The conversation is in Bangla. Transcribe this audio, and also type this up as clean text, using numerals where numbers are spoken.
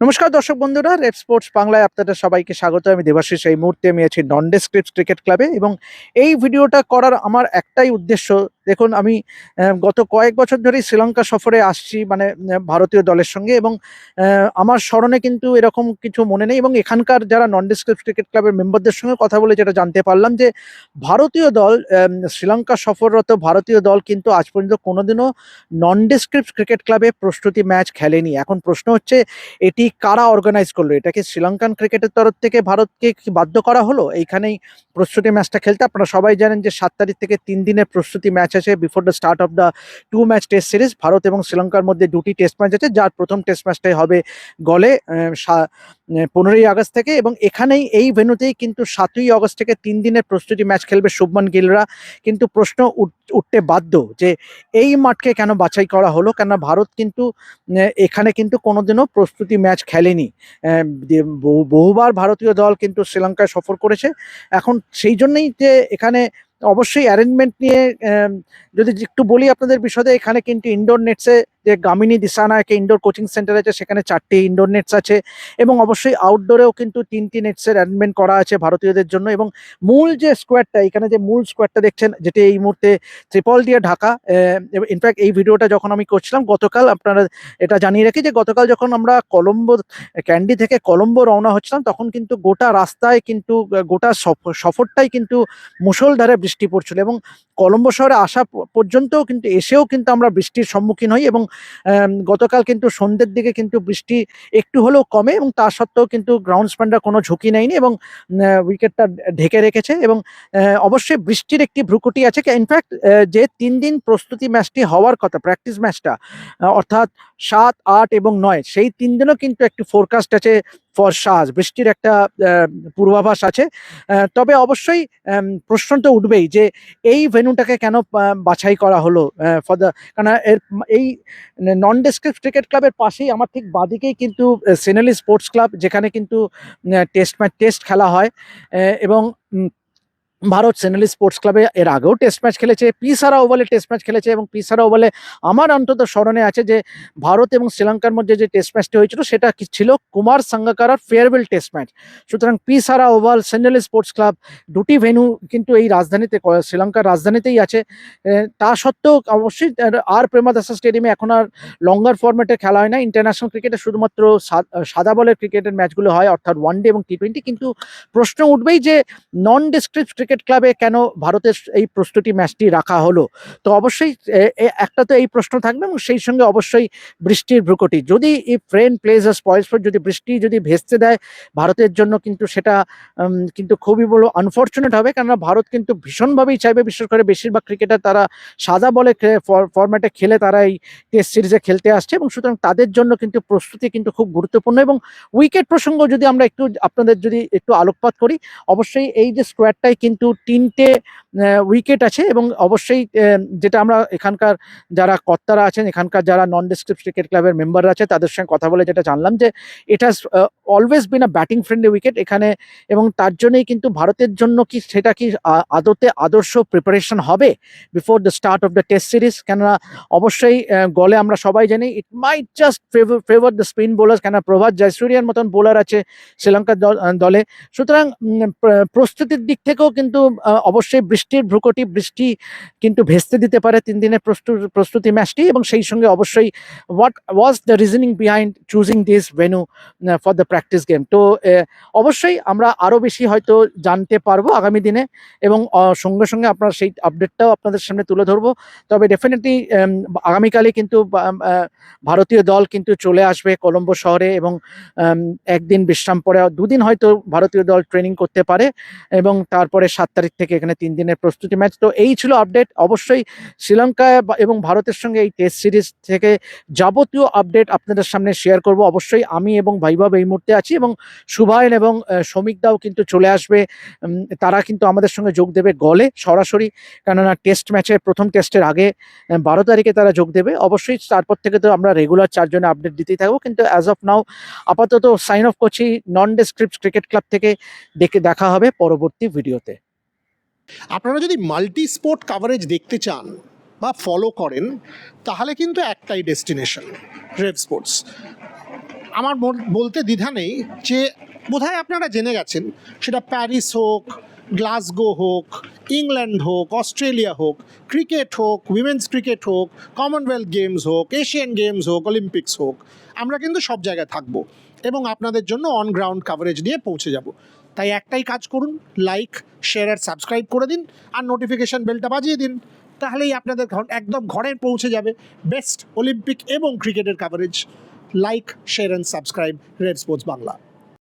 নমস্কার দর্শক বন্ধুরা, রেড স্পোর্টস বাংলায় আপনাদের সবাইকে স্বাগত। আমি দেবাশিস। এই মুহূর্তে আমি আছি নন্ডেস্ক্রিপ্টস ক্রিকেট ক্লাবে এবং এই ভিডিওটা করার আমার একটাই উদ্দেশ্য। দেখুন, আমি গত কয়েক বছর ধরেই শ্রীলঙ্কা সফরে আসছি, মানে ভারতীয় দলের সঙ্গে, এবং আমার স্মরণে কিন্তু এরকম কিছু মনে নেই। এবং এখানকার যারা নন্ডেস্ক্রিপ্টস ক্রিকেট ক্লাবের মেম্বারদের সঙ্গে কথা বলে যেটা জানতে পারলাম যে ভারতীয় দল, শ্রীলঙ্কা সফররত ভারতীয় দল কিন্তু আজ পর্যন্ত কোনোদিনও নন্ডেস্ক্রিপ্টস ক্রিকেট ক্লাবে প্রস্তুতি ম্যাচ খেলেনি। এখন প্রশ্ন হচ্ছে, এটি কারা অর্গানাইজ করলো? এটা কি শ্রীলঙ্কান ক্রিকেটের তরফ থেকে ভারতকে কি বাধ্য করা হলো এইখানেই প্রস্তুতি ম্যাচটা খেলতে? আপনারা সবাই জানেন যে 7 তারিখ থেকে 3 দিনের প্রস্তুতি ম্যাচ আছে before the start of the 2 match test series. Bharat এবং শ্রীলঙ্কার মধ্যে 2টি টেস্ট ম্যাচ আছে, যার প্রথম টেস্ট ম্যাচটাই হবে গলে 15ই আগস্ট থেকে, এবং এখানেই এই ভেন্যুতেই কিন্তু 7ই আগস্ট থেকে 3 দিনের প্রস্তুতি ম্যাচ খেলবে শুভমান গিলরা। কিন্তু প্রশ্ন উঠতে বাধ্য যে এই মাঠকে কেন বাছাই করা হলো, কেন ভারত কিন্তু এখানে কিন্তু কোনোদিনও প্রস্তুতি ম্যাচ খেলেনি। বহুবার ভারতীয় দল কিন্তু শ্রীলঙ্কায় সফর করেছে। এখন সেই জন্যই যে এখানে অবশ্যই অ্যারেঞ্জমেন্ট নিয়ে যদি একটু বলি আপনাদের বিশদে, এখানে কিন্তু ইনডোর নেটসে যে গামিনী দিসানা একটা ইনডোর কোচিং সেন্টার আছে, সেখানে 4টি ইনডোর নেটস আছে, এবং অবশ্যই আউটডোরেও কিন্তু 3টি নেটসের অ্যারেঞ্জমেন্ট করা আছে ভারতীয়দের জন্য। এবং মূল যে স্কোয়াডটা, এখানে যে মূল স্কোয়াডটা দেখছেন, যেটি এই মুহূর্তে ত্রিপল দিয়ে ঢাকা। ইনফ্যাক্ট এই ভিডিওটা যখন আমি করছিলাম গতকাল, আপনারা এটা জানিয়ে রাখি যে গতকাল যখন আমরা ক্যান্ডি থেকে কলম্বো রওনা হচ্ছিলাম, তখন কিন্তু গোটা রাস্তায় কিন্তু গোটা সফরটাই কিন্তু মুষলধারে বৃষ্টি পড়ছিল, এবং কলম্বো শহরে আসা পর্যন্তও কিন্তু এসেও কিন্তু আমরা বৃষ্টির সম্মুখীন হই। এবং গতকাল কিন্তু সন্ধ্যের দিকে কিন্তু বৃষ্টি একটু হলেও কমে, এবং তা সত্ত্বেও কিন্তু গ্রাউন্ডসম্যানরা কোনো ঝুঁকি নেয়নি এবং উইকেটটা ঢেকে রেখেছে। এবং অবশ্যই বৃষ্টির একটি ভ্রুকুটি আছে। ইনফ্যাক্ট যে 3 দিন প্রস্তুতি ম্যাচটি হওয়ার কথা, প্র্যাকটিস ম্যাচটা, অর্থাৎ 7, 8 এবং 9, সেই 3 দিনও কিন্তু একটি ফোরকাস্ট আছে ফরসাজ, বৃষ্টির একটা পূর্বাভাস আছে। তবে অবশ্যই প্রশ্ন তো উঠবেই যে এই ভেন্যুটাকে কেন বাছাই করা হলো ফর দ্য, কারণ এই নন্ডেস্ক্রিপ্টস ক্রিকেট ক্লাবের পাশেই আমার ঠিক বাঁদিকেই কিন্তু সেনেলি স্পোর্টস ক্লাব, যেখানে কিন্তু টেস্ট খেলা হয়। এবং ভারত সেনেলি স্পোর্টস ক্লাবে এর আগেও টেস্ট ম্যাচ খেলেছে, পিসারা ওভালে টেস্ট ম্যাচ খেলেছে, এবং পিসারা ওভালে আমার অন্তত স্মরণে আছে যে ভারত এবং শ্রীলঙ্কার মধ্যে যে টেস্ট ম্যাচটি হয়েছিল সেটা কি ছিল, কুমার সাঙ্গাকারার ফেয়ারওয়েল টেস্ট ম্যাচ। সুতরাং পিসারা ওভাল, সেনেলি স্পোর্টস ক্লাব, দুটি ভেন্যু কিন্তু এই রাজধানীতে, শ্রীলঙ্কার রাজধানীতেই আছে। তা সত্ত্বেও অবশ্যই আর প্রেমাদাসা স্টেডিয়ামে এখন আর লঙ্গার ফরম্যাটে খেলা হয় না। ইন্টারন্যাশনাল ক্রিকেটে শুধুমাত্র সাদা বলের ক্রিকেটের ম্যাচগুলো হয়, অর্থাৎ ওয়ানডে এবং টি20। কিন্তু প্রশ্ন উঠবেই যে নন ডিস্ট্রিক্ট ক্রিকেট ক্লাবে কেন ভারতের এই প্রস্তুতি ম্যাচটি রাখা হলো? তো অবশ্যই একটা তো এই প্রশ্ন থাকবে, এবং সেই সঙ্গে অবশ্যই বৃষ্টির ভ্রুকুটি। যদি if rain plays a spoils sport, যদি বৃষ্টি যদি ভেস্তে দেয় ভারতের জন্য, কিন্তু সেটা কিন্তু খুবই বড় আনফর্চুনেট হবে। কেননা ভারত কিন্তু ভীষণভাবেই চাইবে, বিশেষ করে বেশিরভাগ ক্রিকেটার তারা সাদা বলে ফরম্যাটে খেলে তারা এই টেস্ট সিরিজে খেলতে আসছে, এবং সুতরাং তাদের জন্য কিন্তু প্রস্তুতি কিন্তু খুব গুরুত্বপূর্ণ। এবং উইকেট প্রসঙ্গ যদি আমরা একটু আপনাদের যদি একটু আলোকপাত করি, অবশ্যই এই যে স্কোয়াডটাই কিন্তু 3টে উইকেট আছে। এবং অবশ্যই যেটা আমরা এখানকার যারা কর্তারা আছেন, এখানকার যারা নন ডিস্ট্রিক্ট ক্রিকেট ক্লাবের মেম্বাররা আছে, তাদের সঙ্গে কথা বলে যেটা জানলাম যে এটা always been a batting friendly wicket এখানে। এবং তার জন্যই কিন্তু ভারতের জন্য কি সেটা কি আদতে আদর্শ প্রিপারেশন হবে before the start of the test series? কেননা অবশ্যই গলে আমরা সবাই জানি it might just favour the spin bowlers, কেন প্রভাত জয়সূরিয়ার মতন বোলার আছে শ্রীলঙ্কার দলে। সুতরাং প্রস্তুতির দিক থেকেও কিন্তু অবশ্যই বৃষ্টির ভ্রুকুটি, বৃষ্টি কিন্তু ভেস্তে দিতে পারে 3 দিনের প্রস্তুতি ম্যাচটি। এবং সেই সঙ্গে অবশ্যই what was the reasoning behind choosing this venue for the practice game. তো অবশ্যই আমরা আরও বেশি হয়তো জানতে পারবো আগামী দিনে, এবং সঙ্গে সঙ্গে আপনারা সেই আপডেটটাও আপনাদের সামনে তুলে ধরবো। তবে ডেফিনেটলি আগামীকালই কিন্তু ভারতীয় দল কিন্তু চলে আসবে কলম্বো শহরে, এবং একদিন বিশ্রাম পরে 2 দিন হয়তো ভারতীয় দল ট্রেনিং করতে পারে, এবং তারপরে 7 তারিখ থেকে এখানে 3 দিনের প্রস্তুতি ম্যাচ। তো এই ছিল আপডেট। অবশ্যই শ্রীলঙ্কা এবং ভারতের সঙ্গে এই টেস্ট সিরিজ থেকে যাবতীয় আপডেট আপনাদের সামনে শেয়ার করব। অবশ্যই আমি এবং ভাইবাব এই মুহূর্তে আছি, এবং শুভায়ন এবং শ্রমিকদাও কিন্তু চলে আসবে। তারা কিন্তু আমাদের সঙ্গে যোগ দেবে গলে সরাসরি, কেননা টেস্ট ম্যাচের প্রথম টেস্টের আগে 12 তারিখে তারা যোগ দেবে। অবশ্যই তারপর থেকে তো আমরা রেগুলার 4 জনে আপডেট দিতেই থাকবো। কিন্তু অ্যাজ অফ নাও আপাতত সাইন অফ করছি নন ডিস্ট্রিক্ট ক্রিকেট ক্লাব থেকে। দেখা হবে পরবর্তী ভিডিওতে। আপনারা যদি মাল্টি স্পোর্ট কাভারেজ দেখতে চান বা ফলো করেন, তাহলে কিন্তু একটাই ডেস্টিনেশন, রেড স্পোর্টস। আমার বলতে দ্বিধা নেই যে বোধহয় আপনারা জেনে গেছেন, সেটা প্যারিস হোক, গ্লাসগো হোক, ইংল্যান্ড হোক, অস্ট্রেলিয়া হোক, ক্রিকেট হোক, উইমেন্স ক্রিকেট হোক, কমনওয়েলথ গেমস হোক, এশিয়ান গেমস হোক, অলিম্পিক্স হোক, আমরা কিন্তু সব জায়গায় থাকবো এবং আপনাদের জন্য অন গ্রাউন্ড কাভারেজ নিয়ে পৌঁছে যাব। তাই একটাই কাজ করুন, লাইক, শেয়ার আর সাবস্ক্রাইব করে দিন আর নোটিফিকেশান বেলটা বাজিয়ে দিন। তাহলেই আপনাদের একদম ঘরে পৌঁছে যাবে বেস্ট অলিম্পিক এবং ক্রিকেটের coverage. Like, share and subscribe red sports Bangla.